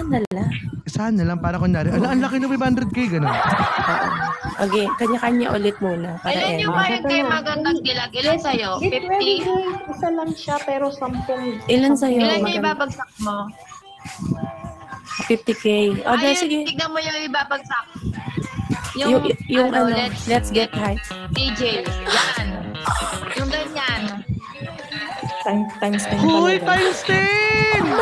Sana lang. Sana lang, para kunyari, ang laki ng 500k, gano'n. Okay, kanya-kanya ulit muna. Ilan yung ba yung kayo magandang dilag? Ilan sa'yo? 50? Isa lang siya, pero 10. Ilan sa'yo? Ilan yung ibabagsak mo? 50k. O, Ayun, sige. tignan mo yung ibabagsak. Yung let's get high. DJ, yan. Yung ganyan. Times 10 Hoy, pala. times 10! 5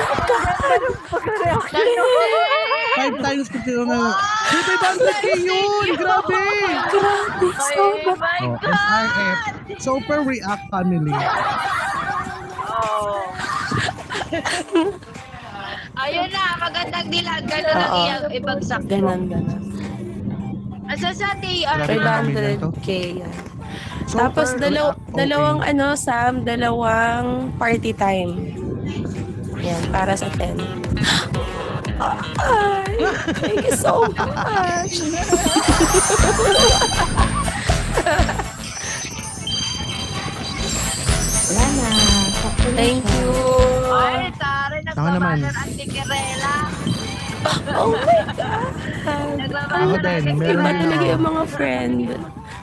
times ko sila na. May 500k yun! Grabe! Grabe, so Oh my God! SRF, Super React Family. Oh. Ayun na, magandang dilag. Ganun ang iyang ibagsak mo. Ganon. Asa sa TR? 500k yan. Tapos dalawang dalawang party time. Yan, para sa 10. Ay, thank you so much. Wala na. Thank you. Ay, tara, nagbabanan ang tikirela. Oh my God. Ako din, meron Iba din talaga ako. yung mga friend.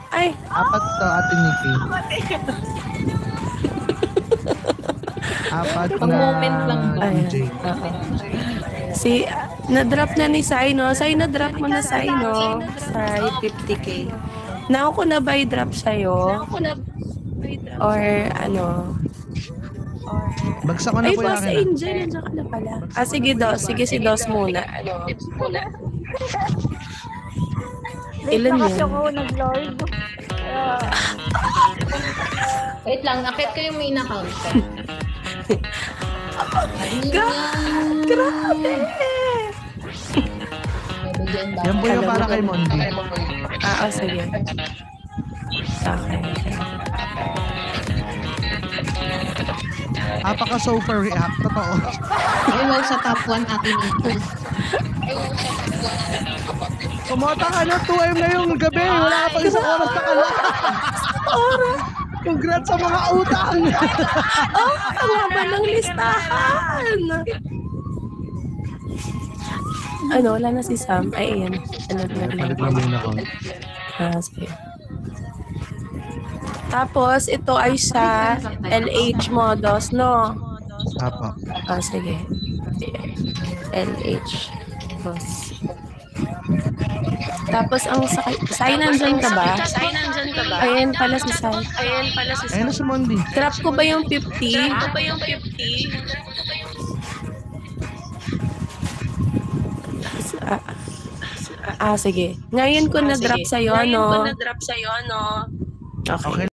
Ay, 4 to, Ate Nikki. 4 na moment lang ba? DJ. na-drop na ni Sai, no? Sai, na-drop mo na Sai, no? Sai, 50k. Now ko na buy drop sa'yo? Or ano? Bagsak ko na Ay, po yung Boss akin. Angel, nandiyan ka na pala. Sige, Dos. Sige, si Dos muna. Ilan yun? nag-lord. Wait lang, nakit ko yung main account ko. Grabe! Yan po yung para kay Mondi. Sige. Okay. Super React. Totoo. Ayun, sa top 1 atin ito. Kumota ka na 2am ngayong gabi. Wala ka pang isang oras na kala. Congrats sa mga utang. Ang haba ng listahan! Wala na si Sam. Ay, ayan. Palit na muna ko. Sige. Tapos, ito ay sa LH modus, no? Apo. Sige. LH. Tapos, ang Sai, nandyan ka ba? Ayan pala si Sai. Ayun na si Mondi. Trap ko ba yung 50? Sige. Ngayon ko na-drop sa'yo, no? Okay.